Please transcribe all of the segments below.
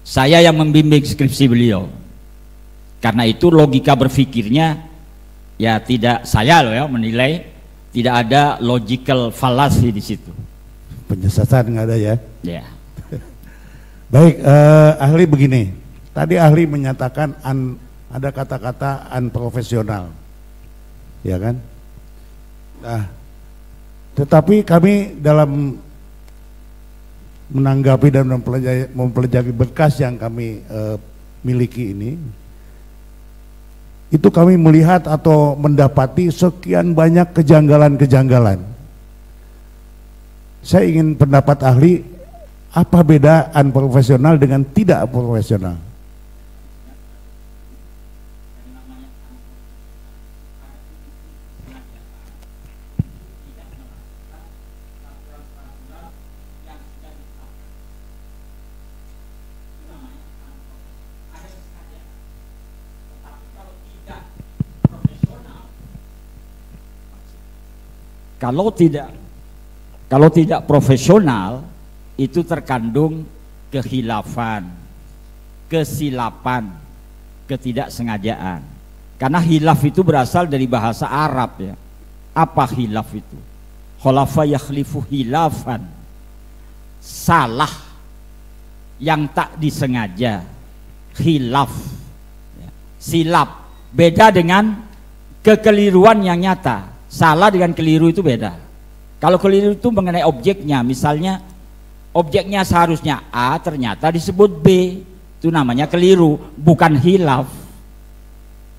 Saya yang membimbing skripsi beliau. Karena itu logika berpikirnya ya tidak saya loh ya menilai tidak ada logical fallacy di situ. Penyesatan nggak ada ya? Ya. Baik, ahli begini. Tadi ahli menyatakan ada kata-kata unprofesional, ya kan? Nah, tetapi kami dalam menanggapi dan mempelajari berkas yang kami miliki ini, itu kami melihat atau mendapati sekian banyak kejanggalan-kejanggalan. Saya ingin pendapat ahli, apa beda unprofesional dengan tidak profesional? Kalau tidak profesional itu terkandung kehilafan, kesilapan, ketidaksengajaan. Karena hilaf itu berasal dari bahasa Arab ya. Apa hilaf itu? Khalafa yakhlifu hilafan. Salah yang tak disengaja. Hilaf. Silap. Beda dengan kekeliruan yang nyata. Salah dengan keliru itu beda. Kalau keliru itu mengenai objeknya, misalnya objeknya seharusnya A ternyata disebut B, itu namanya keliru, bukan hilaf.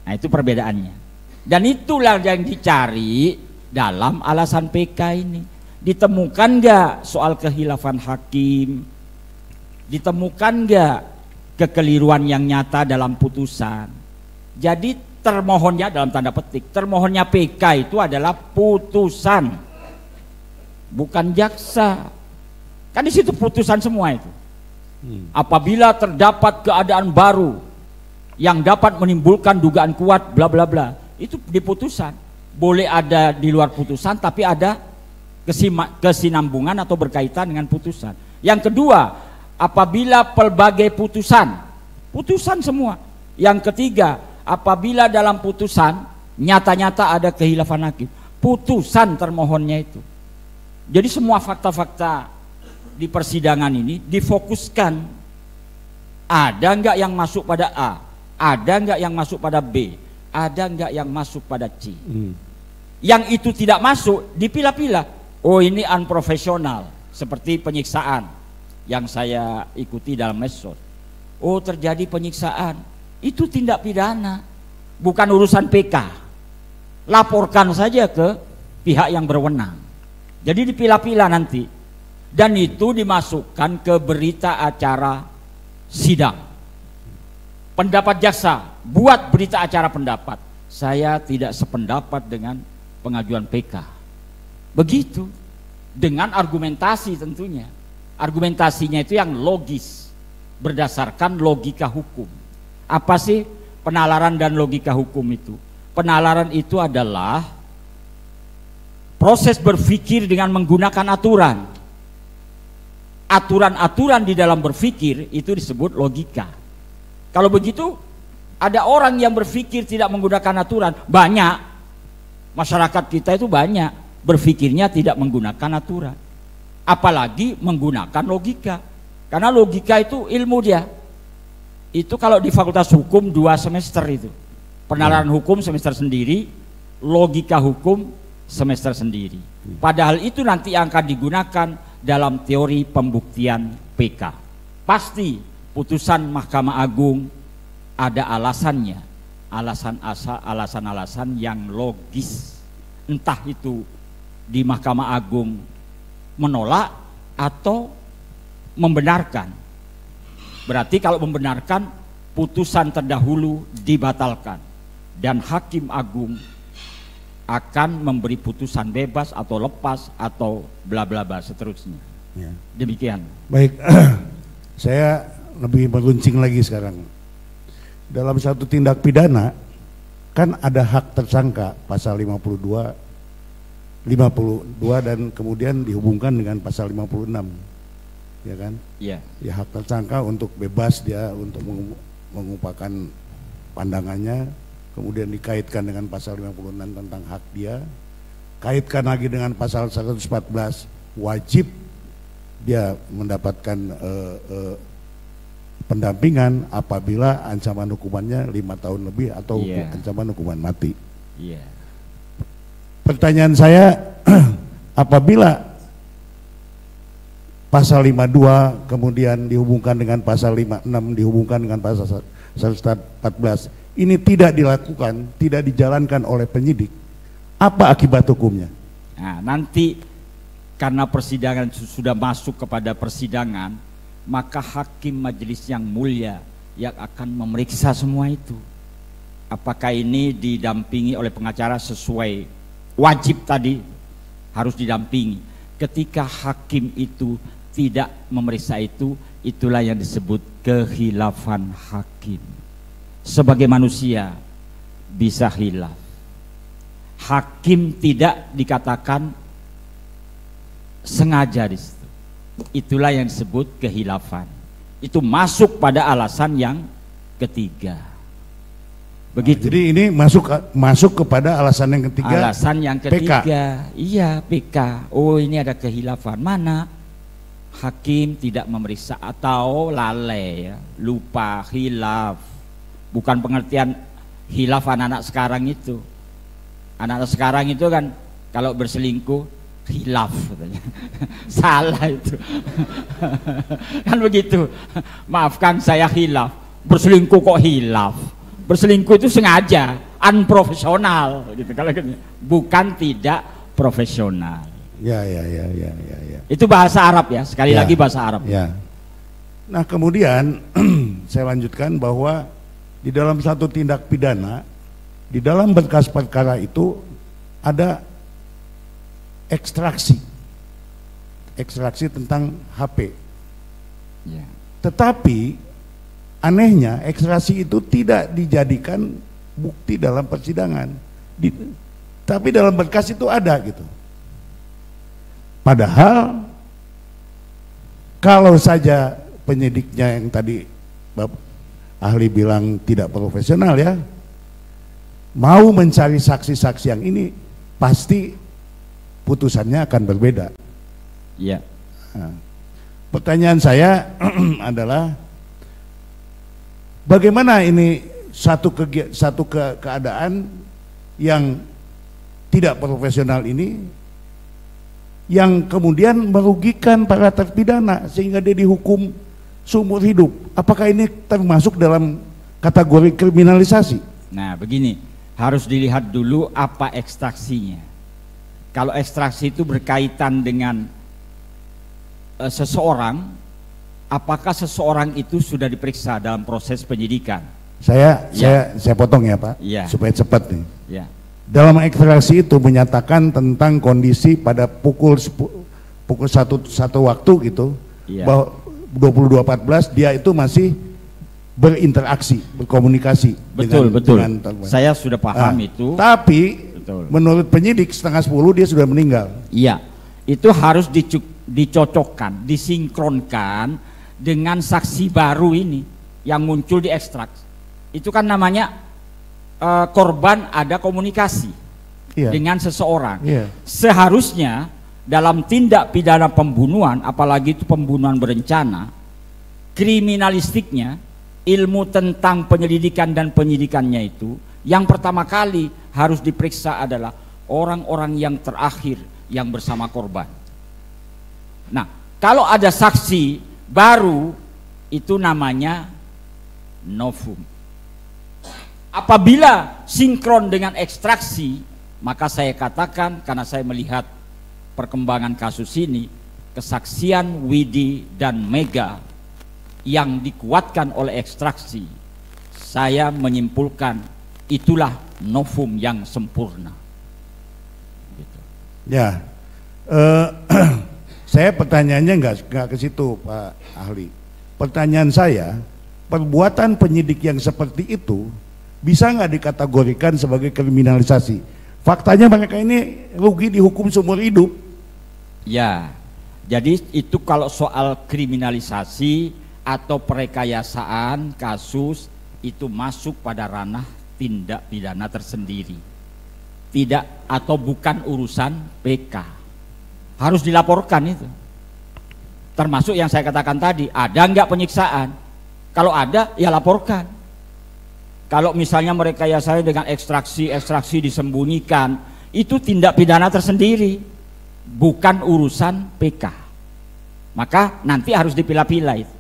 Nah itu perbedaannya. Dan itulah yang dicari dalam alasan PK ini. Ditemukan nggak soal kehilafan hakim? Ditemukan nggak kekeliruan yang nyata dalam putusan? Jadi termohonnya dalam tanda petik, termohonnya PK itu adalah putusan, bukan jaksa. Kan di situ putusan semua itu. Apabila terdapat keadaan baru yang dapat menimbulkan dugaan kuat, bla bla bla, itu di putusan. Boleh ada di luar putusan, tapi ada kesinambungan atau berkaitan dengan putusan. Yang kedua, apabila pelbagai putusan semua. Yang ketiga, apabila dalam putusan nyata-nyata ada kehilafan hakim, putusan termohonnya itu. Jadi semua fakta-fakta di persidangan ini difokuskan. Ada enggak yang masuk pada A? Ada enggak yang masuk pada B? Ada enggak yang masuk pada C? Yang itu tidak masuk dipilah-pilah. Oh ini unprofesional, seperti penyiksaan yang saya ikuti dalam medsos. Oh terjadi penyiksaan, itu tindak pidana, bukan urusan PK. Laporkan saja ke pihak yang berwenang. Jadi dipilah-pilah nanti. Dan itu dimasukkan ke berita acara sidang. Pendapat jaksa, buat berita acara pendapat. Saya tidak sependapat dengan pengajuan PK. Begitu. Dengan argumentasi tentunya. Argumentasinya itu yang logis, berdasarkan logika hukum. Apa sih penalaran dan logika hukum itu? Penalaran itu adalah proses berpikir dengan menggunakan aturan. Aturan-aturan di dalam berpikir itu disebut logika. Kalau begitu, ada orang yang berpikir tidak menggunakan aturan. Banyak. Masyarakat kita itu banyak berpikirnya tidak menggunakan aturan. Apalagi menggunakan logika. Karena logika itu ilmu dia. Itu kalau di Fakultas Hukum 2 semester itu. Penalaran hukum semester sendiri, logika hukum semester sendiri. Padahal itu nanti akan digunakan dalam teori pembuktian PK. Pasti putusan Mahkamah Agung ada alasannya, alasan-alasan yang logis. Entah itu di Mahkamah Agung menolak atau membenarkan. Berarti kalau membenarkan, putusan terdahulu dibatalkan dan Hakim Agung akan memberi putusan bebas atau lepas atau bla bla bla seterusnya. Ya. Demikian. Baik, saya lebih meruncing lagi sekarang. Dalam satu tindak pidana kan ada hak tersangka pasal 52 dan kemudian dihubungkan dengan pasal 56. ya kan? Iya. Ya hak tersangka untuk bebas dia untuk mengungkapkan pandangannya, kemudian dikaitkan dengan pasal 56 tentang hak dia, kaitkan lagi dengan pasal 114 wajib dia mendapatkan pendampingan apabila ancaman hukumannya 5 tahun lebih atau ancaman hukuman mati. Pertanyaan saya, apabila pasal 52 kemudian dihubungkan dengan pasal 56 dihubungkan dengan pasal 114 ini tidak dilakukan, tidak dijalankan oleh penyidik, apa akibat hukumnya? Nah, nanti karena persidangan sudah masuk kepada persidangan, maka hakim majelis yang mulia yang akan memeriksa semua itu. Apakah ini didampingi oleh pengacara sesuai wajib tadi, harus didampingi. Ketika hakim itu tidak memeriksa itu, itulah yang disebut kehilafan hakim. Sebagai manusia bisa hilaf. Hakim tidak dikatakan sengaja di situ. Itulah yang disebut kehilafan. Itu masuk pada alasan yang ketiga. Begitu. Jadi ini masuk kepada alasan yang ketiga. Alasan yang ketiga. PK. Iya, PK. Oh, ini ada kehilafan. Mana? Hakim tidak memeriksa atau lalai, ya, lupa, hilaf. Bukan pengertian hilaf anak-anak sekarang itu. Anak-anak sekarang itu kan kalau berselingkuh hilaf katanya. Salah itu. Kan begitu. Maafkan saya hilaf. Berselingkuh kok hilaf? Berselingkuh itu sengaja, unprofesional gitu. Kalau bukan tidak profesional. Ya. Itu bahasa Arab ya, sekali lagi bahasa Arab. Ya. Nah, kemudian saya lanjutkan bahwa di dalam satu tindak pidana, di dalam berkas perkara itu ada ekstraksi tentang HP. Ya. Tetapi anehnya ekstraksi itu tidak dijadikan bukti dalam persidangan, tapi dalam berkas itu ada gitu. Padahal kalau saja penyidiknya yang tadi ahli bilang tidak profesional ya, mau mencari saksi-saksi yang ini pasti putusannya akan berbeda. Iya. Nah, pertanyaan saya adalah bagaimana ini satu keadaan yang tidak profesional ini yang kemudian merugikan para terpidana sehingga dia dihukum seumur hidup. Apakah ini termasuk dalam kategori kriminalisasi? Nah, begini, harus dilihat dulu apa ekstraksinya. Kalau ekstraksi itu berkaitan dengan seseorang, apakah seseorang itu sudah diperiksa dalam proses penyidikan? Saya potong ya Pak, supaya cepat nih. Ya. Dalam ekstraksi itu menyatakan tentang kondisi pada pukul satu waktu gitu, bahwa 22.14 dia itu masih berinteraksi, berkomunikasi. Betul. Saya sudah paham itu. Tapi menurut penyidik 9:30 dia sudah meninggal. Iya, itu harus dicocokkan, disinkronkan dengan saksi baru ini yang muncul di ekstrak. Itu kan namanya korban ada komunikasi dengan seseorang. Seharusnya dalam tindak pidana pembunuhan, apalagi itu pembunuhan berencana, kriminalistiknya, ilmu tentang penyelidikan dan penyidikannya itu, yang pertama kali harus diperiksa adalah orang-orang yang terakhir yang bersama korban. Nah, kalau ada saksi baru, itu namanya novum. Apabila sinkron dengan ekstraksi, maka saya katakan, karena saya melihat perkembangan kasus ini, kesaksian Widi dan Mega yang dikuatkan oleh ekstraksi, saya menyimpulkan itulah novum yang sempurna. Gitu. Ya, saya pertanyaannya nggak ke situ Pak Ahli. Pertanyaan saya, perbuatan penyidik yang seperti itu bisa nggak dikategorikan sebagai kriminalisasi? Faktanya mereka ini rugi dihukum seumur hidup. Ya, Jadi itu kalau soal kriminalisasi atau perekayasaan kasus itu masuk pada ranah tindak pidana tersendiri. Tidak atau bukan urusan PK. Harus dilaporkan itu. Termasuk yang saya katakan tadi, ada nggak penyiksaan? Kalau ada, ya laporkan. Kalau misalnya merekayasa dengan ekstraksi disembunyikan, itu tindak pidana tersendiri, bukan urusan PK. Maka nanti harus dipilah-pilah itu.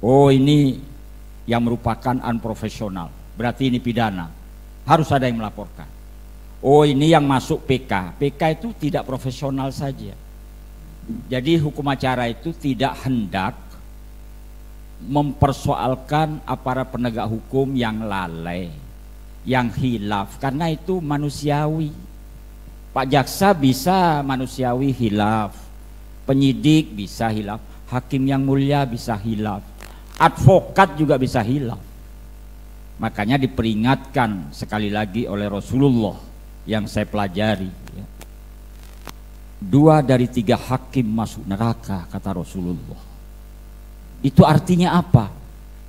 Oh, ini yang merupakan unprofesional, berarti ini pidana, harus ada yang melaporkan. Oh, ini yang masuk PK. PK itu tidak profesional saja. Jadi hukum acara itu tidak hendak mempersoalkan aparat penegak hukum yang lalai, yang hilaf, karena itu manusiawi. Pak jaksa bisa manusiawi hilaf, penyidik bisa hilaf, hakim yang mulia bisa hilaf, advokat juga bisa hilaf. Makanya diperingatkan sekali lagi oleh Rasulullah yang saya pelajari, ya. 2 dari 3 hakim masuk neraka, kata Rasulullah. Itu artinya apa?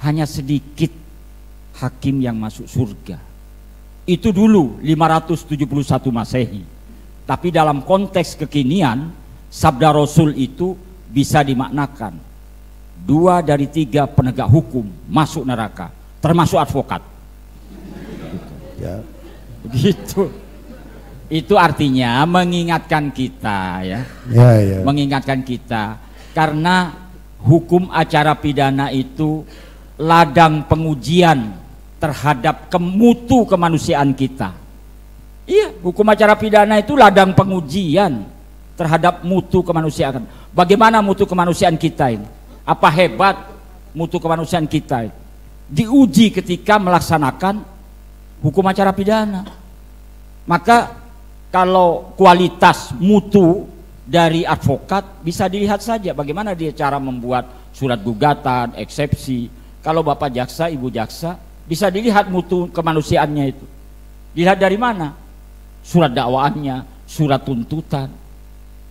Hanya sedikit hakim yang masuk surga. Itu dulu 571 Masehi. Tapi dalam konteks kekinian, sabda Rasul itu bisa dimaknakan 2 dari 3 penegak hukum masuk neraka, termasuk advokat. Ya, begitu. Itu artinya mengingatkan kita, ya. Mengingatkan kita, karena hukum acara pidana itu ladang pengujian terhadap mutu kemanusiaan kita. Iya, hukum acara pidana itu ladang pengujian terhadap mutu kemanusiaan. Bagaimana mutu kemanusiaan kita ini? Apa hebat mutu kemanusiaan kita ini? Diuji ketika melaksanakan hukum acara pidana. Maka kalau kualitas mutu dari advokat bisa dilihat saja bagaimana dia cara membuat surat gugatan, eksepsi. Kalau Bapak jaksa, Ibu jaksa, bisa dilihat mutu kemanusiaannya itu. Dilihat dari mana? Surat dakwaannya, surat tuntutan.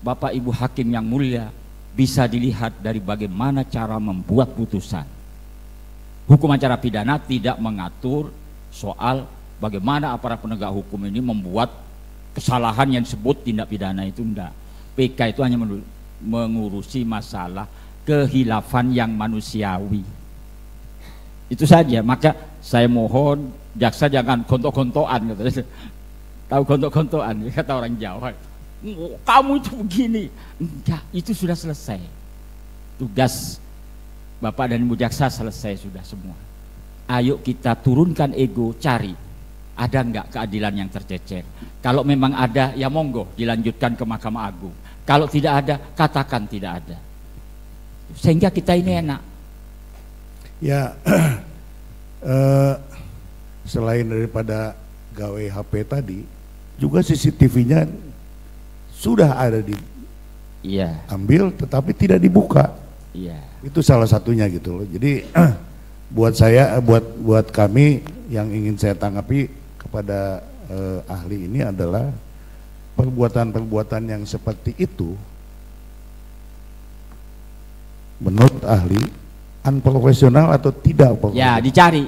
Bapak Ibu hakim yang mulia, bisa dilihat dari bagaimana cara membuat putusan. Hukum acara pidana tidak mengatur soal bagaimana aparat penegak hukum ini membuat kesalahan yang disebut tindak pidana, itu enggak. PK itu hanya mengurusi masalah kehilafan yang manusiawi. Itu saja. Maka saya mohon jaksa jangan gontok-gontokan, tahu gontok-gontokan, kata orang Jawa. Kamu itu begini. Enggak, itu sudah selesai. Tugas Bapak dan Ibu jaksa selesai sudah semua. Ayo kita turunkan ego, cari ada enggak keadilan yang tercecer. Kalau memang ada, ya monggo dilanjutkan ke Mahkamah Agung. Kalau tidak ada, katakan tidak ada. Sehingga kita ini enak. Ya, selain daripada gawe HP tadi, juga CCTV-nya sudah ada ambil, tetapi tidak dibuka. Iya. Itu salah satunya gitu loh. Jadi buat saya, buat kami yang ingin saya tanggapi kepada ahli ini adalah perbuatan-perbuatan yang seperti itu menurut ahli unprofesional atau tidak profesional. Ya, dicari.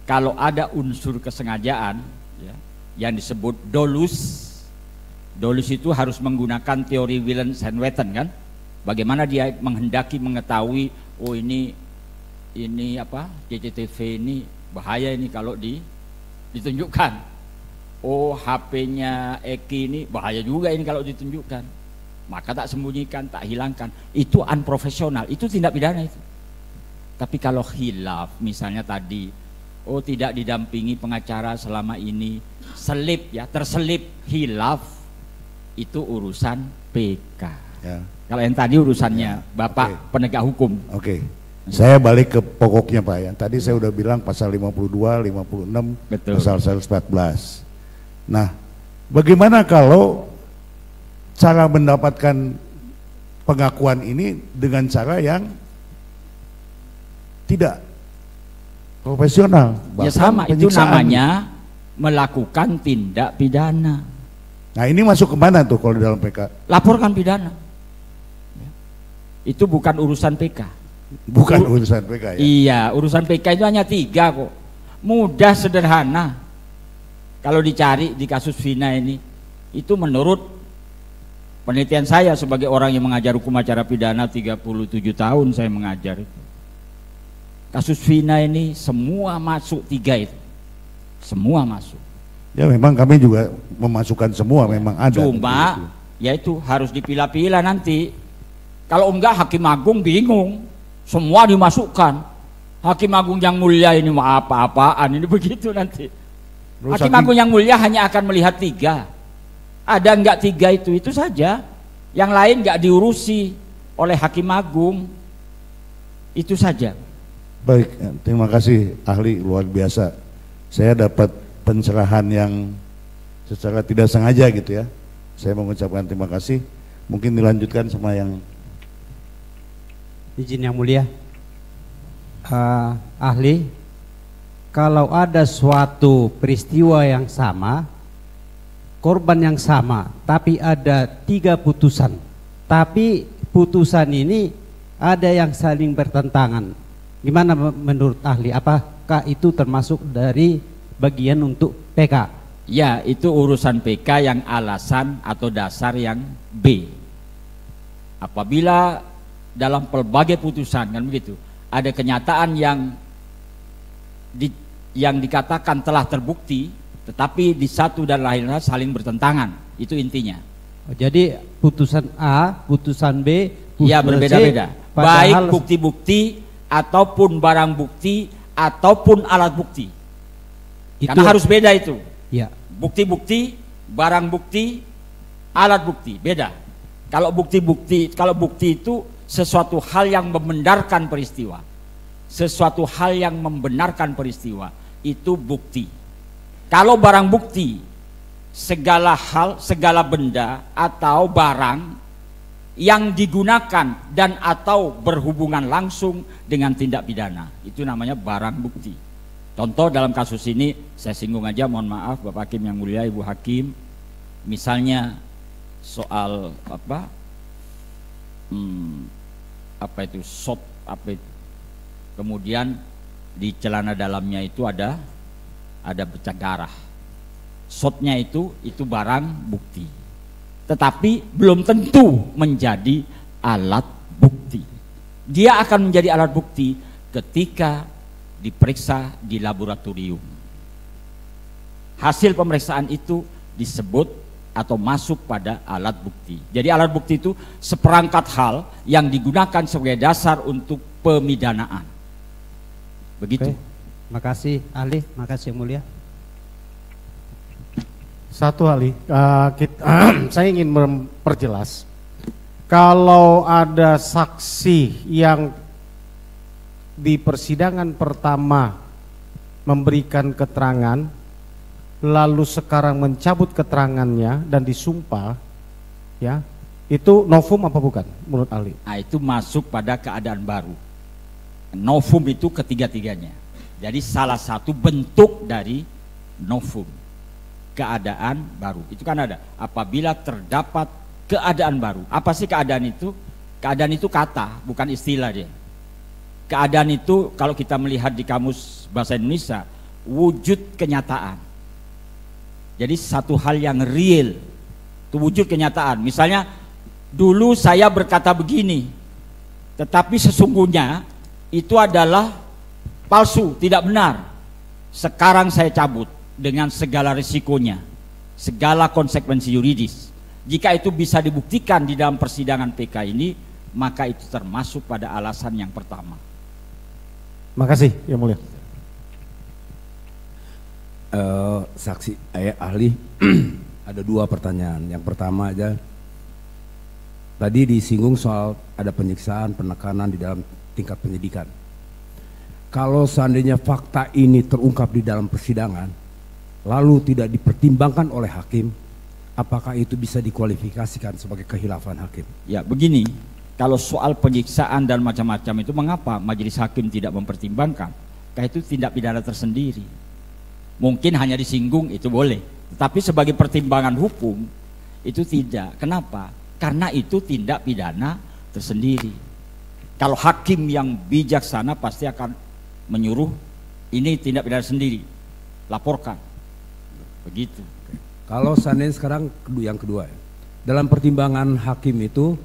Kalau ada unsur kesengajaan, ya, yang disebut dolus. Dolus itu harus menggunakan teori Willens and Wetten, kan? Bagaimana dia menghendaki mengetahui, oh ini apa, CCTV ini bahaya ini kalau ditunjukkan. Oh, HP-nya Eki ini bahaya juga ini kalau ditunjukkan. Maka tak sembunyikan, tak hilangkan. Itu unprofesional, itu tindak pidana itu. Tapi kalau hilaf, misalnya tadi, oh tidak didampingi pengacara selama ini, selip ya, terselip hilaf, itu urusan PK. Ya. Kalau yang tadi urusannya Bapak penegak hukum. Oke. Saya balik ke pokoknya Pak ya. Tadi saya udah bilang pasal 52, 56, betul. Pasal 114. Nah, bagaimana kalau cara mendapatkan pengakuan ini dengan cara yang tidak profesional? Ya sama, itu namanya melakukan tindak pidana. Nah ini masuk kemana tuh kalau dalam PK? Laporkan pidana. Itu bukan urusan PK. Bukan urusan PK ya? Iya, urusan PK itu hanya 3 kok. Mudah, sederhana. Kalau dicari di kasus Vina ini, itu menurut penelitian saya sebagai orang yang mengajar hukum acara pidana 37 tahun saya mengajar itu. Kasus Vina ini semua masuk 3 itu. Semua masuk. Ya memang kami juga memasukkan semua, memang ada. Cuma ya itu harus dipilah-pilah nanti. Kalau enggak Hakim Agung bingung, semua dimasukkan. Hakim Agung yang mulia ini mau apa-apaan, ini begitu nanti. Hakim Agung yang mulia hanya akan melihat 3. Ada enggak 3 itu saja. Yang lain enggak diurusi oleh Hakim Agung. Itu saja. Baik, terima kasih ahli, luar biasa. Saya dapat pencerahan yang secara tidak sengaja gitu ya. Saya mengucapkan terima kasih. Mungkin dilanjutkan sama yang izin yang mulia. Ahli, kalau ada suatu peristiwa yang sama, korban yang sama, tapi ada 3 putusan, tapi putusan ini ada yang saling bertentangan, gimana menurut ahli? Apakah itu termasuk dari bagian untuk PK? Ya, itu urusan PK yang alasan atau dasar yang B. Apabila dalam pelbagai putusan kan begitu, ada kenyataan yang dikatakan telah terbukti, tetapi di satu dan lain hal saling bertentangan, itu intinya. Jadi putusan A, putusan B, putusan ya berbeda-beda. Baik bukti-bukti ataupun barang bukti ataupun alat bukti. Karena harus beda itu. Ya. Bukti-bukti, barang bukti, alat bukti, beda. Kalau bukti itu sesuatu hal yang membenarkan peristiwa. Sesuatu hal yang membenarkan peristiwa itu bukti. Kalau barang bukti, segala hal, segala benda atau barang yang digunakan dan atau berhubungan langsung dengan tindak pidana, itu namanya barang bukti. Contoh dalam kasus ini saya singgung aja, mohon maaf Bapak Hakim yang mulia, Ibu Hakim, misalnya soal kemudian di celana dalamnya itu ada bercak darah. Shotnya itu barang bukti, tetapi belum tentu menjadi alat bukti. Dia akan menjadi alat bukti ketika diperiksa di laboratorium. Hasil pemeriksaan itu disebut atau masuk pada alat bukti. Jadi alat bukti itu seperangkat hal yang digunakan sebagai dasar untuk pemidanaan. Begitu. Oke. Makasih ahli, makasih yang mulia. Satu ahli, saya ingin memperjelas. Kalau ada saksi yang di persidangan pertama memberikan keterangan, lalu sekarang mencabut keterangannya dan disumpah, ya, itu novum apa bukan menurut ahli? Nah, itu masuk pada keadaan baru. Novum itu ketiga-tiganya. Jadi salah satu bentuk dari novum, keadaan baru. Itu kan ada. Apabila terdapat keadaan baru. Apa sih keadaan itu? Keadaan itu kata, bukan istilah dia. Keadaan itu kalau kita melihat di kamus bahasa Indonesia, wujud kenyataan. Jadi satu hal yang real, itu wujud kenyataan. Misalnya dulu saya berkata begini, tetapi sesungguhnya itu adalah palsu, tidak benar. Sekarang saya cabut dengan segala risikonya, segala konsekuensi yuridis. Jika itu bisa dibuktikan di dalam persidangan PK ini, maka itu termasuk pada alasan yang pertama. Makasih yang mulia. Saksi ahli ada 2 pertanyaan. Yang pertama aja, tadi disinggung soal ada penyiksaan, penekanan di dalam tingkat penyidikan. Kalau seandainya fakta ini terungkap di dalam persidangan lalu tidak dipertimbangkan oleh hakim, apakah itu bisa dikualifikasikan sebagai kehilafan hakim? Ya begini, kalau soal penyiksaan dan macam-macam itu mengapa majelis hakim tidak mempertimbangkan? Karena itu tindak pidana tersendiri. Mungkin hanya disinggung itu boleh, tetapi sebagai pertimbangan hukum itu tidak. Kenapa? Karena itu tindak pidana tersendiri. Kalau hakim yang bijaksana pasti akan menyuruh ini tindak pidana sendiri, laporkan. Begitu. Kalau seandainya sekarang yang kedua ya, dalam pertimbangan hakim itu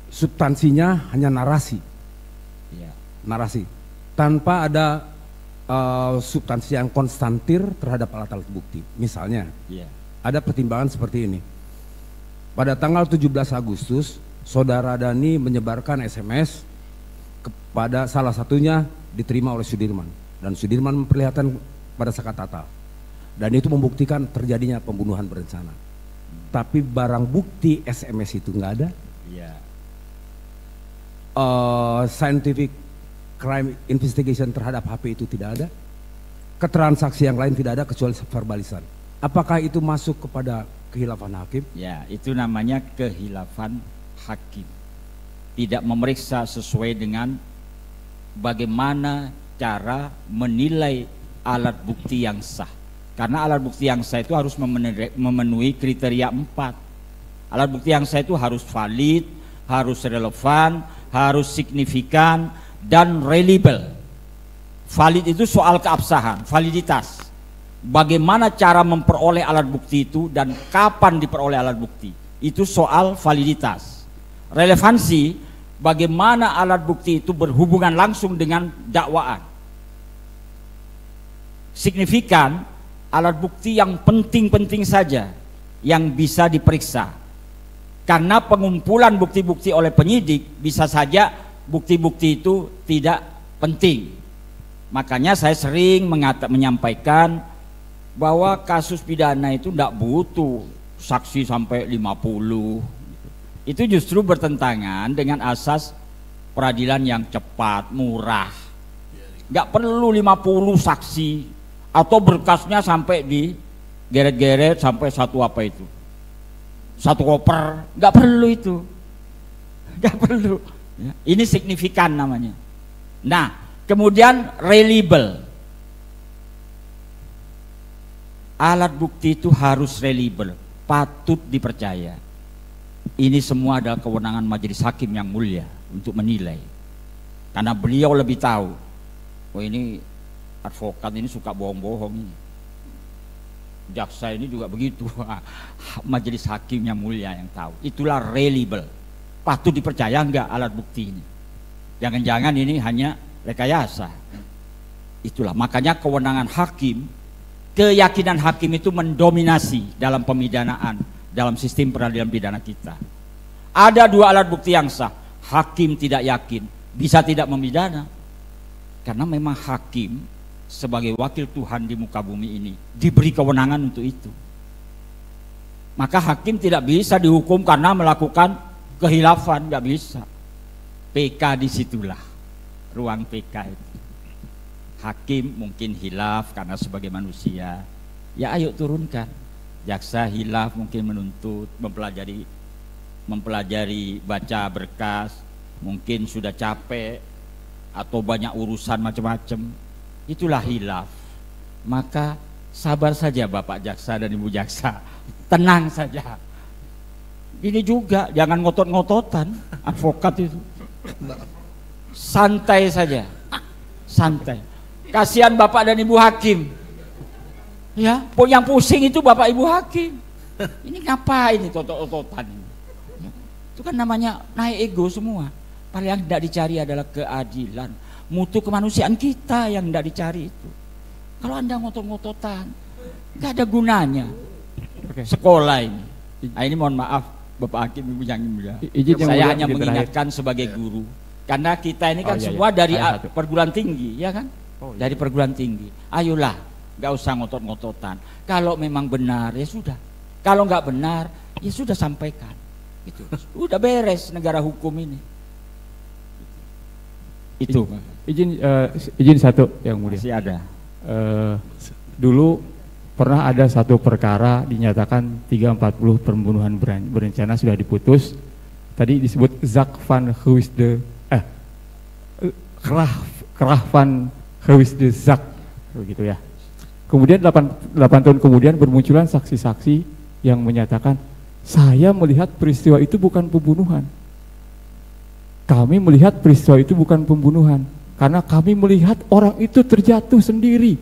substansinya hanya narasi, Ya. narasi, tanpa ada substansi yang konstantir terhadap alat-alat bukti. Misalnya, Ya. ada pertimbangan seperti ini. Pada tanggal 17 Agustus, Saudara Dani menyebarkan SMS kepada salah satunya diterima oleh Sudirman. Dan Sudirman memperlihatkan pada Saka Tatal. Dan itu membuktikan terjadinya pembunuhan berencana. Tapi barang bukti SMS itu nggak ada. Ya. Scientific crime investigation terhadap HP itu tidak ada. Keterangan saksi yang lain tidak ada kecuali verbalisan. Apakah itu masuk kepada kehilafan hakim? Ya, itu namanya kehilafan hakim. Tidak memeriksa sesuai dengan bagaimana cara menilai alat bukti yang sah. Karena alat bukti yang sah itu harus memenuhi kriteria 4. Alat bukti yang sah itu harus valid, harus relevan, harus signifikan, dan reliable. Valid itu soal keabsahan, validitas. Bagaimana cara memperoleh alat bukti itu dan kapan diperoleh alat bukti. Itu soal validitas. Relevansi, bagaimana alat bukti itu berhubungan langsung dengan dakwaan. Signifikan, alat bukti yang penting-penting saja yang bisa diperiksa. Karena pengumpulan bukti-bukti oleh penyidik bisa saja bukti-bukti itu tidak penting. Makanya saya sering menyampaikan bahwa kasus pidana itu tidak butuh saksi sampai 50. Itu justru bertentangan dengan asas peradilan yang cepat, murah. Nggak perlu 50 saksi atau berkasnya sampai di geret-geret sampai satu apa itu, satu koper. Nggak perlu itu, nggak perlu. Ya, ini signifikan namanya. Nah, kemudian reliable. Alat bukti itu harus reliable, patut dipercaya. Ini semua adalah kewenangan majelis hakim yang mulia untuk menilai. Karena beliau lebih tahu. Oh, ini advokat ini suka bohong-bohong ini. Jaksa ini juga begitu. Majelis hakim yang mulia yang tahu. Itulah reliable. Patut dipercaya enggak alat bukti ini? Jangan-jangan ini hanya rekayasa. Itulah makanya kewenangan hakim, keyakinan hakim itu mendominasi dalam pemidanaan, dalam sistem peradilan pidana kita. Ada dua alat bukti yang sah. Hakim tidak yakin bisa tidak memidana. Karena memang hakim sebagai wakil Tuhan di muka bumi ini diberi kewenangan untuk itu. Maka hakim tidak bisa dihukum karena melakukan kehilafan, nggak bisa. PK disitulah ruang PK itu. Hakim mungkin hilaf karena sebagai manusia, ya ayo turunkan. Jaksa hilaf mungkin menuntut, mempelajari baca berkas, mungkin sudah capek atau banyak urusan macam-macam. Itulah hilaf. Maka sabar saja Bapak Jaksa dan Ibu Jaksa, tenang saja. Ini juga jangan ngotot-ngototan advokat itu. Santai saja. Santai. Kasihan Bapak dan Ibu hakim. Ya, yang pusing itu Bapak Ibu hakim. Ini ngapain ini otot-ototan ini? Itu kan namanya naik ego semua. Paling yang tidak dicari adalah keadilan, mutu kemanusiaan kita yang tidak dicari itu. Kalau Anda ngotot-ngototan, nggak ada gunanya. Sekolah ini. Nah, ini mohon maaf Bapak Hakim, Ibu yang mulia. Saya hanya mengingatkan sebagai guru. Karena kita ini kan semua dari perguruan tinggi, ya kan? Dari perguruan tinggi. Ayolah, nggak usah ngotot-ngototan. Kalau memang benar ya sudah. Kalau nggak benar ya sudah sampaikan. Itu udah beres negara hukum ini. Itu. Izin satu yang mulia. Masih ada. Dulu pernah ada satu perkara dinyatakan 340 pembunuhan berencana sudah diputus. Tadi disebut Zak van Heusden Krah van Heusden Zak begitu ya. Kemudian 8 tahun kemudian bermunculan saksi-saksi yang menyatakan saya melihat peristiwa itu bukan pembunuhan. kami melihat peristiwa itu bukan pembunuhan, karena kami melihat orang itu terjatuh sendiri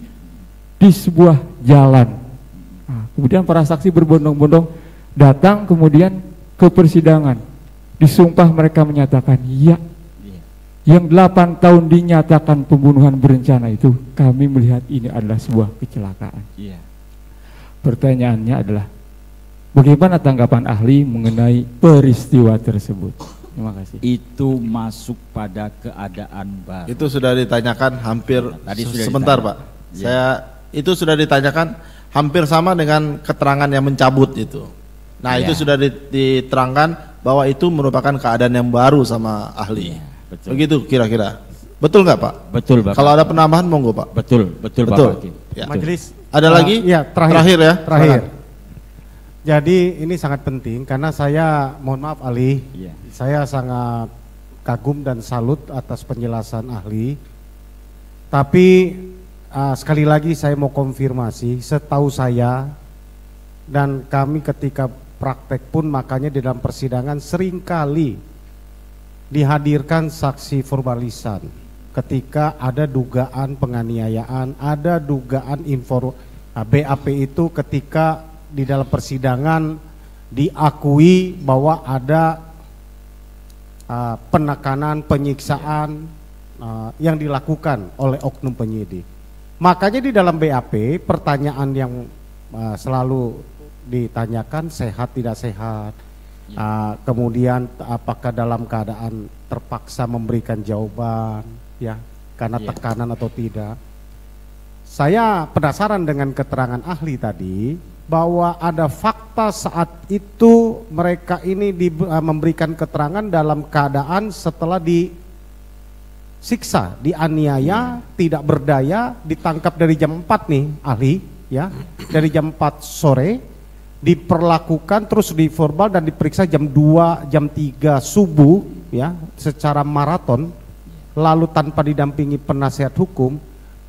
di sebuah jalan. Nah, kemudian para saksi berbondong-bondong datang kemudian ke persidangan. Disumpah mereka menyatakan, iya, yang 8 tahun dinyatakan pembunuhan berencana itu, kami melihat ini adalah sebuah kecelakaan. Pertanyaannya adalah, bagaimana tanggapan ahli mengenai peristiwa tersebut? Terima kasih. Itu masuk pada keadaan baru. Itu sudah ditanyakan hampir Tadi sudah sebentar ditanya. Pak. Itu sudah ditanyakan hampir sama dengan keterangan yang mencabut itu. Nah, itu sudah diterangkan bahwa itu merupakan keadaan yang baru sama ahli. Betul. Begitu kira-kira. Betul nggak Pak? Betul, Bapak. Kalau ada penambahan monggo Pak. Betul Bapak Hakim. Ya. Majelis. Ada lagi? Ya, Terakhir ya. Terakhir. Jadi ini sangat penting karena saya, mohon maaf ahli, saya sangat kagum dan salut atas penjelasan ahli. Tapi sekali lagi saya mau konfirmasi, setahu saya dan kami ketika praktek pun makanya di dalam persidangan seringkali dihadirkan saksi verbalisan ketika ada dugaan penganiayaan, ada dugaan BAP itu ketika di dalam persidangan diakui bahwa ada penekanan, penyiksaan yang dilakukan oleh oknum penyidik. Makanya di dalam BAP pertanyaan yang selalu ditanyakan sehat tidak sehat, kemudian apakah dalam keadaan terpaksa memberikan jawaban ya karena tekanan atau tidak. Saya penasaran dengan keterangan ahli tadi bahwa ada fakta saat itu mereka ini memberikan keterangan dalam keadaan setelah disiksa, dianiaya, tidak berdaya, ditangkap dari jam 4 nih ahli ya, dari jam 4 sore, diperlakukan terus diverbal dan diperiksa jam 2, jam 3 subuh ya, secara maraton, lalu tanpa didampingi penasihat hukum,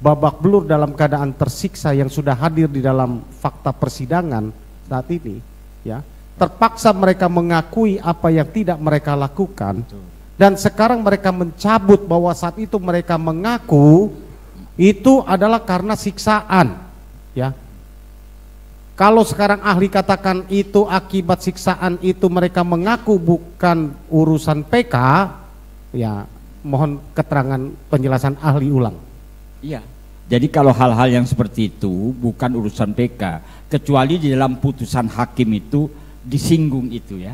babak belur dalam keadaan tersiksa yang sudah hadir di dalam fakta persidangan saat ini ya, terpaksa mereka mengakui apa yang tidak mereka lakukan. Dan sekarang mereka mencabut bahwa saat itu mereka mengaku itu adalah karena siksaan ya. Kalau sekarang ahli katakan itu akibat siksaan, itu mereka mengaku bukan urusan PK ya, mohon keterangan penjelasan ahli ulang. Iya. Jadi kalau hal-hal yang seperti itu bukan urusan PK, kecuali di dalam putusan hakim itu disinggung itu ya.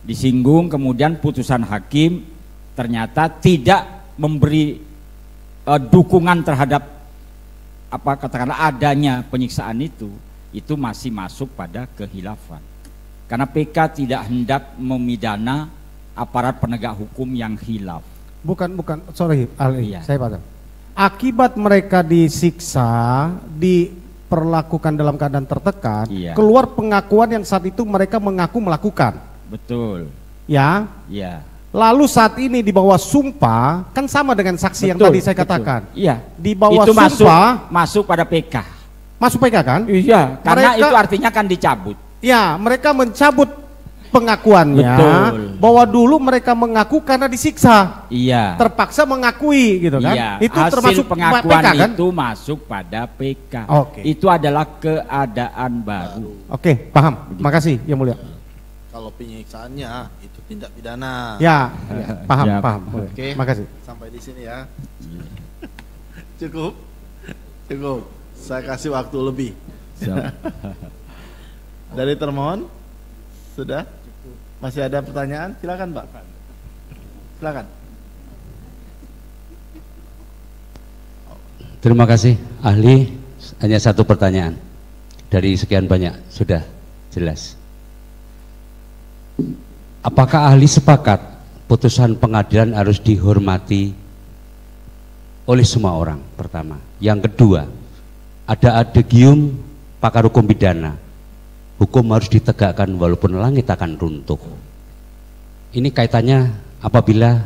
Disinggung kemudian putusan hakim ternyata tidak memberi dukungan terhadap apa katakanlah adanya penyiksaan itu masih masuk pada kehilafan. Karena PK tidak hendak memidana aparat penegak hukum yang hilaf. Bukan, sorry ahli, Iya. saya paham. Akibat mereka disiksa, diperlakukan dalam keadaan tertekan, Iya. keluar pengakuan yang saat itu mereka mengaku melakukan. Betul. Ya. Iya. Lalu saat ini di bawah sumpah, kan sama dengan saksi yang Betul, tadi saya betul. katakan. Iya. Di bawah itu sumpah masuk pada PK. masuk PK kan? Iya, karena Mereka- itu artinya kan dicabut. Ya, mereka mencabut pengakuannya. Betul. Bahwa dulu mereka mengaku karena disiksa. Iya. Terpaksa mengakui gitu kan. Iya, Itu hasil termasuk pengakuan PK kan? itu masuk pada PK. Oke. Itu adalah keadaan baru. Oke, paham. Makasih yang mulia. Kalau penyiksaannya itu tindak pidana. Ya, paham, Ya. paham. Oke. Makasih. Sampai di sini ya. Cukup. Saya kasih waktu lebih. Siap. Dari termohon sudah? Masih ada pertanyaan? Silakan Pak. Silakan. Terima kasih ahli, hanya satu pertanyaan dari sekian banyak, sudah jelas. Apakah ahli sepakat putusan pengadilan harus dihormati oleh semua orang? Pertama. Yang kedua, ada adegium pakar hukum pidana, hukum harus ditegakkan walaupun langit akan runtuh. Ini kaitannya apabila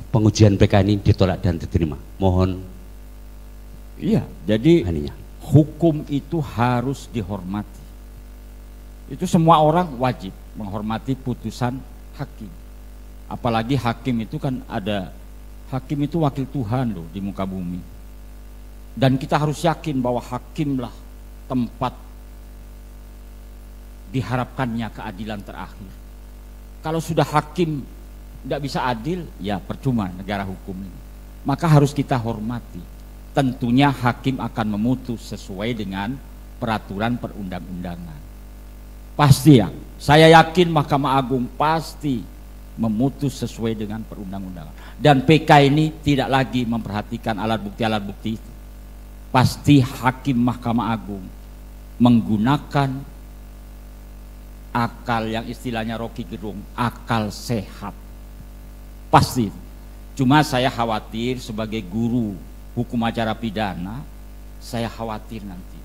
pengujian PK ini ditolak dan diterima. Mohon Iya, jadi aninya. hukum itu harus dihormati. Itu semua orang wajib menghormati putusan hakim. Apalagi hakim itu kan ada, hakim itu wakil Tuhan loh di muka bumi. Dan kita harus yakin bahwa hakimlah tempat diharapkannya keadilan terakhir. Kalau sudah hakim tidak bisa adil, ya percuma negara hukum ini. Maka harus kita hormati. Tentunya hakim akan memutus sesuai dengan peraturan perundang-undangan. Pasti ya, saya yakin Mahkamah Agung pasti memutus sesuai dengan perundang-undangan. Dan PK ini tidak lagi memperhatikan alat bukti itu. Pasti hakim Mahkamah Agung menggunakan akal yang istilahnya Rocky Gerung, akal sehat. Pasti. Cuma saya khawatir sebagai guru hukum acara pidana, saya khawatir nanti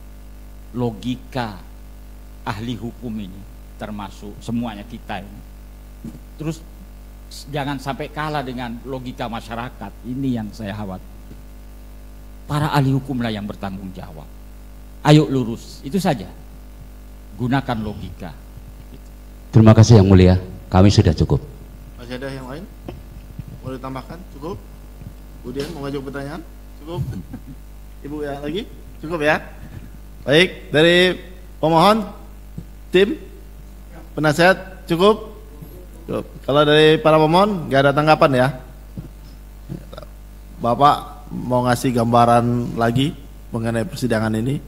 logika ahli hukum ini, termasuk semuanya kita ini, terus jangan sampai kalah dengan logika masyarakat. Ini yang saya khawatir. Para ahli hukumlah yang bertanggung jawab. Ayo lurus, itu saja. Gunakan logika. Terima kasih Yang Mulia, kami sudah cukup. Masih ada yang lain? Mau ditambahkan? Cukup? Kemudian mau ngajak pertanyaan? Cukup? Ibu ya lagi? Cukup ya? Baik, dari pemohon, tim, penasihat, cukup? Cukup. Kalau dari para pemohon, nggak ada tanggapan ya? Bapak mau ngasih gambaran lagi mengenai persidangan ini?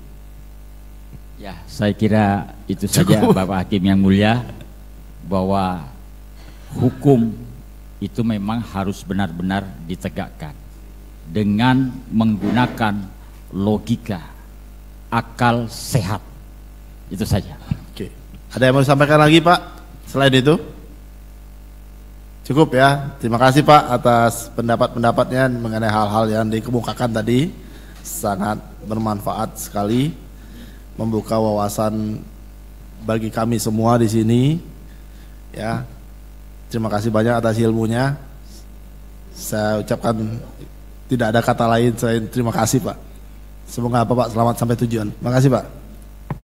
Ya, saya kira itu saja Bapak Hakim yang mulia, bahwa hukum itu memang harus benar-benar ditegakkan dengan menggunakan logika, akal sehat. Itu saja. Oke. Ada yang mau disampaikan lagi Pak selain itu? Cukup ya. Terima kasih Pak atas pendapat-pendapatnya mengenai hal-hal yang dikemukakan tadi. Sangat bermanfaat sekali, membuka wawasan bagi kami semua di sini. Ya. Terima kasih banyak atas ilmunya. Saya ucapkan tidak ada kata lain selain terima kasih Pak. Semoga Bapak selamat sampai tujuan. Terima kasih Pak.